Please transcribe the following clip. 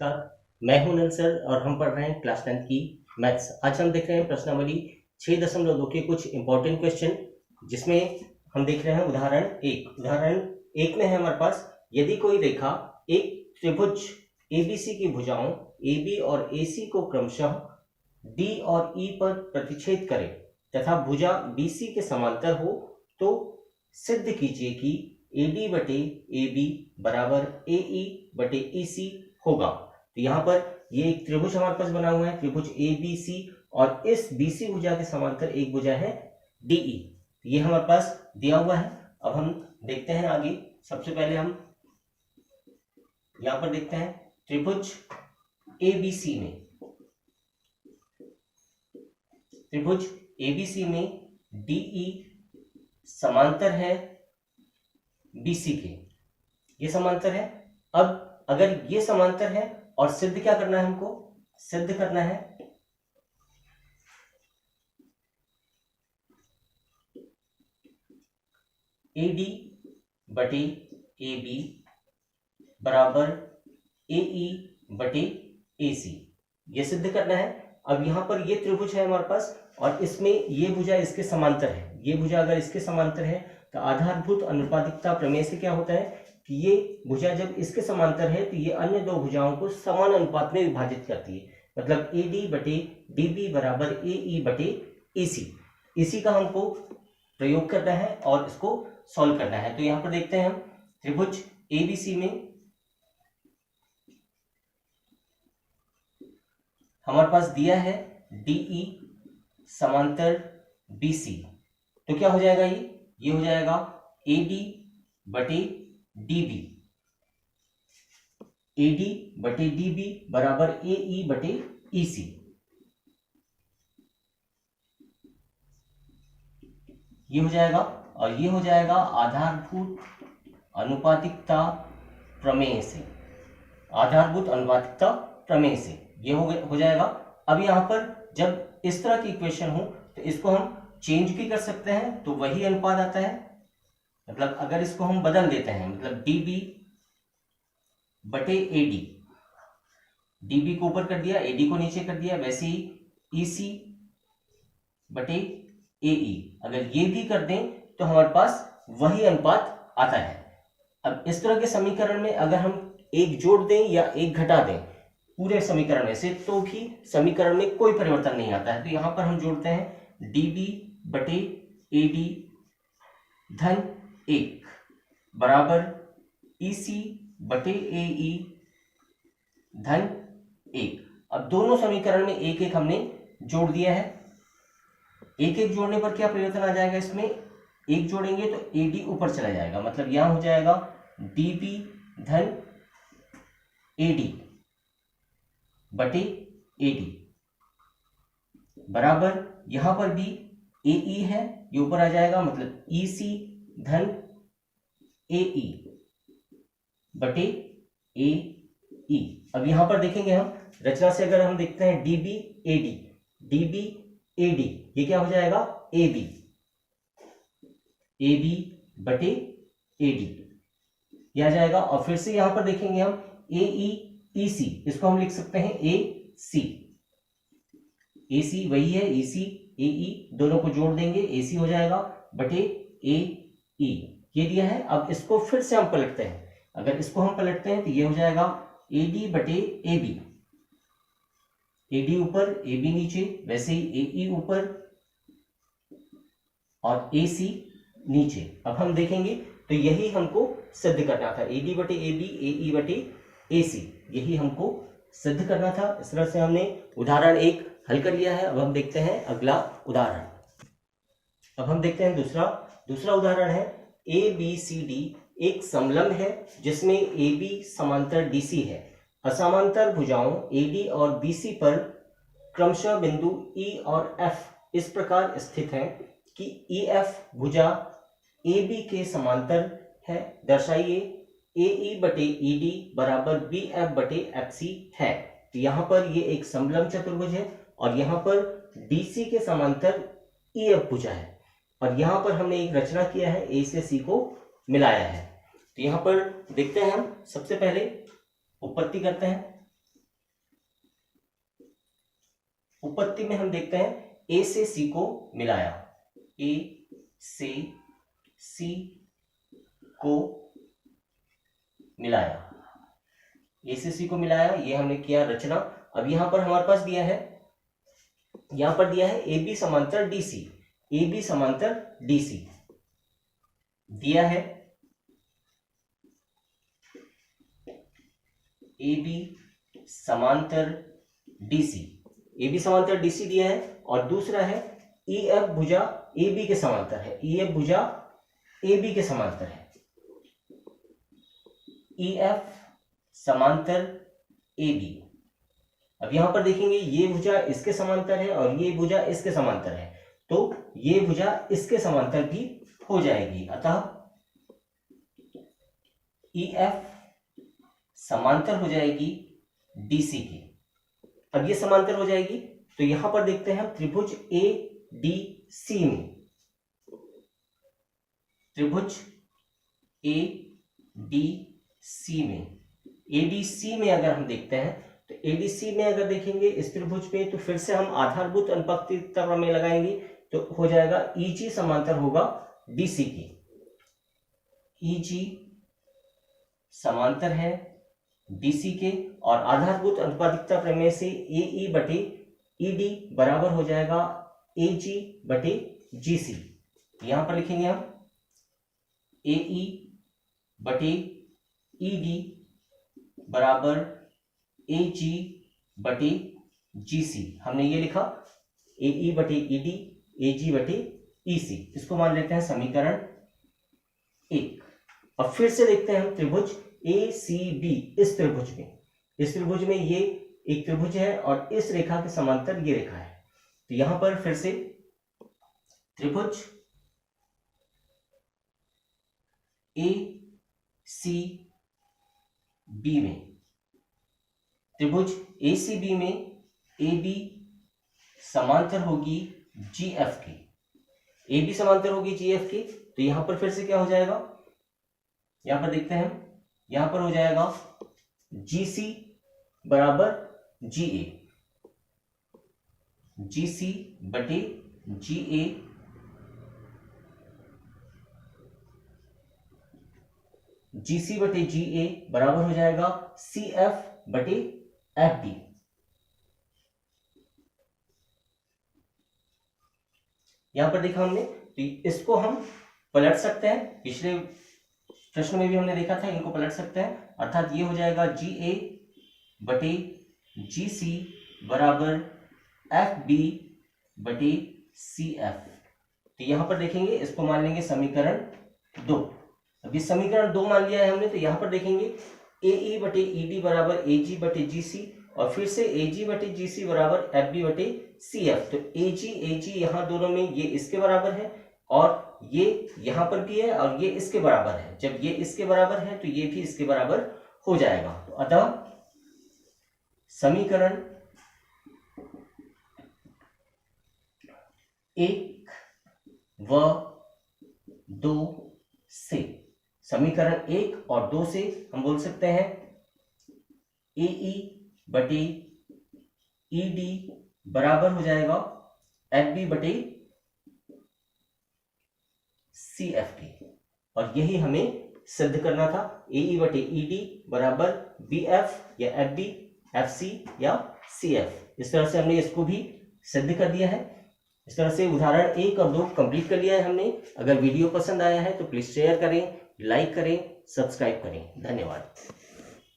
नमस्कार, मैं हूं नल सर और हम पढ़ रहे हैं क्लास 10 की मैथ्स। आज हम देख रहे हैं प्रश्नावली 6.2 के कुछ इंपॉर्टेंट क्वेश्चन, जिसमें हम देख रहे हैं उदाहरण एक में है हमारे पास, यदि कोई रेखा एक त्रिभुज एबीसी की भुजाओं AB और AC को क्रमशः D और E पर प्रतिच्छेद करे तथा भुजा BC के समांतर हो तो सिद्ध कीजिए कि AD बटे AB बराबर AE बटे EC होगा। तो यहाँ पर ये एक त्रिभुज हमारे पास बना हुआ है, त्रिभुज ABC, और इस BC भुजा के समांतर एक भुजा है DE। ये हमारे पास दिया हुआ है। अब हम देखते हैं आगे। सबसे पहले हम यहाँ पर देखते हैं त्रिभुज ABC में DE समांतर है BC के, ये समांतर है। अब अगर ये समांतर है और सिद्ध क्या करना है, हमको सिद्ध करना है AD बटे AB बराबर AE बटे AC, ये सिद्ध करना है। अब यहाँ पर ये त्रिभुज है हमारे पास और इसमें ये भुजा इसके समांतर है। ये भुजा अगर इसके समांतर है तो आधारभूत अनुपातिकता प्रमेय से क्या होता है कि ये भुजा जब इसके समांतर है तो ये अन्य दो भुजाओं को समान अनुपात में विभाजित करती है। मतलब AD बटे DB बराबर AE बटे AC। इसी का हमको प्रयोग करना है और इसको सॉल्व करना है। तो यहाँ पर देखते हैं हम त्रिभुज ABC में हमारे पास दिया है DE समांतर BC, तो क्या हो जाएगा, ये हो जाएगा AD बटे DB बराबर AE बटे EC। ये हो जाएगा और ये हो जाएगा आधारभूत अनुपातिकता प्रमेय से, आधारभूत अनुपातिकता प्रमेय से ये हो जाएगा। अब यहाँ पर जब इस तरह की इक्वेशन हो तो इसको हम चेंज भी कर सकते हैं, तो वही अनुपात आता है। मतलब अगर इसको हम बदल देते हैं, मतलब DB बटे AD, DB को ऊपर कर दिया, AD को नीचे कर दिया, वैसे ही EC बटे AE अगर ये भी कर दें तो हमारे पास वही अनुपात आता है। अब इस तरह के समीकरण में अगर हम एक जोड़ दें या एक घटा दें पूरे समीकरण में से, तो भी समीकरण में कोई परिवर्तन नहीं आता है। तो यहां पर हम जोड़ते हैं DB बटे AD धन 1 बराबर EC बटे AE धन 1। अब दोनों समीकरण में एक एक हमने जोड़ दिया है। एक एक जोड़ने पर क्या परिवर्तन आ जाएगा, इसमें एक जोड़ेंगे तो AD ऊपर चला जाएगा, मतलब यहां हो जाएगा DB धन AD बटे AD बराबर, यहां पर भी AE है, ये ऊपर आ जाएगा, मतलब EC धन AE बटे AE। अब यहां पर देखेंगे हम रचना से, अगर हम देखते हैं DB AD, ये क्या हो जाएगा AB बटे AD, यह आ जाएगा। और फिर से यहां पर देखेंगे हम AE EC, इसको हम लिख सकते हैं AC वही है, EC AE दोनों को जोड़ देंगे, AC हो जाएगा बटे AE, ये दिया है। अब इसको फिर से हम पलटते हैं, अगर इसको हम पलटते हैं तो ये हो जाएगा AD बटे AB, AD ऊपर AB नीचे, वैसे ही AE ऊपर और AC नीचे। अब हम देखेंगे तो यही हमको सिद्ध करना था, AD बटे AB AE बटे AC, यही हमको सिद्ध करना था। इस तरह से हमने उदाहरण 1 हल कर लिया है। अब हम देखते हैं अगला उदाहरण। अब हम देखते हैं दूसरा उदाहरण है ABCD एक समलंब है जिसमें AB समांतर DC है। असमांतर भुजाओं AD और BC पर क्रमशः बिंदु E और F इस प्रकार स्थित हैं कि EF भुजा AB के समांतर है। दर्शाइए AE बटे ED बराबर BF बटे FC है। तो यहाँ पर ये एक समलंब चतुर्भुज है और यहाँ पर DC के समांतर EF भुजा है, और यहाँ पर हमने एक रचना किया है, A से C को मिलाया है। तो यहाँ पर देखते हैं हम, सबसे पहले उत्पत्ति करते हैं। उपपत्ति में हम देखते हैं ए से सी को मिलाया, ए से सी को मिलाया, ए से सी को मिलाया, ये हमने किया रचना। अब यहां पर हमारे पास दिया है, यहां पर दिया है ए बी समांतर डी सी, ए बी समांतर डी सी दिया है, ए बी समांतर डीसी, ए बी समांतर डीसी दिया है। और दूसरा है ई एफ भुजा ए बी के समांतर है, ई एफ भुजा ए बी के समांतर है, ई एफ समांतर ए बी। अब यहां पर देखेंगे ये भुजा इसके समांतर है और ये भुजा इसके समांतर है, तो ये भुजा इसके समांतर भी हो जाएगी, अतः ई एफ समांतर हो जाएगी डीसी के। अब ये समांतर हो जाएगी तो यहां पर देखते हैं हम त्रिभुज ए डी सी में, त्रिभुज ए डी सी में, ए डी सी में अगर हम देखते हैं तो ए डी सी में अगर देखेंगे इस त्रिभुज में, तो फिर से हम आधारभूत अनुपातिकता प्रमेय लगाएंगे तो हो जाएगा ईजी समांतर होगा डीसी के, ईजी समांतर है डीसी के। और आधारभूत अनुपातिकता प्रमेय से ए ई बटे ई डी बराबर हो जाएगा ए जी बटे जी सी। यहां पर लिखेंगे हम ए ई बटे ई डी बराबर ए जी बटे जी सी। हमने ये लिखा ए ई बटे ई डी, ए जी बटे ई सी, इसको मान लेते हैं समीकरण 1। अब फिर से देखते हैं हम त्रिभुज ए सी बी, इस त्रिभुज में, इस त्रिभुज में ये एक त्रिभुज है और इस रेखा के समांतर ये रेखा है, तो यहां पर फिर से त्रिभुज ए सी बी में, त्रिभुज ए सी बी में ए बी समांतर होगी जी एफ के, ए बी समांतर होगी जी एफ के, तो यहां पर फिर से क्या हो जाएगा, यहां पर देखते हैं हम, यहां पर हो जाएगा जी सी बराबर जी ए, जी सी बटे जी ए जी सी बटे जी ए बराबर हो जाएगा सी एफ बटे एफ डी। यहां पर देखा हमने, तो इसको हम पलट सकते हैं, पिछले प्रश्न में भी हमने देखा था, इनको पलट सकते हैं, अर्थात ये हो जाएगा जी ए बटे जी सी बराबर एफ बी बटे सी एफ। तो यहां पर देखेंगे, इसको मान लेंगे समीकरण 2। अब ये समीकरण 2 मान लिया है हमने, तो यहां पर देखेंगे ए ई बटे ई डी बराबर ए जी बटे जी सी, और फिर से ए जी बटे जी सी बराबर एफ बी बटे सी एफ। तो ए जी यहाँ दोनों में ये इसके बराबर है और ये यहां पर भी है और ये इसके बराबर है। जब ये इसके बराबर है तो ये भी इसके बराबर हो जाएगा। तो अतः समीकरण 1 व 2 से, समीकरण 1 और 2 से हम बोल सकते हैं ए ई बटे ई डी बराबर हो जाएगा एफ बी बटे सी एफ के, और यही हमें सिद्ध करना था। ए ई बटे ई डी बराबर बी एफ या एफ बी, एफ सी या सी एफ। इस तरह से हमने इसको भी सिद्ध कर दिया है। इस तरह से उदाहरण 1 और 2 कंप्लीट कर लिया है हमने। अगर वीडियो पसंद आया है तो प्लीज शेयर करें, लाइक करें, सब्सक्राइब करें। धन्यवाद।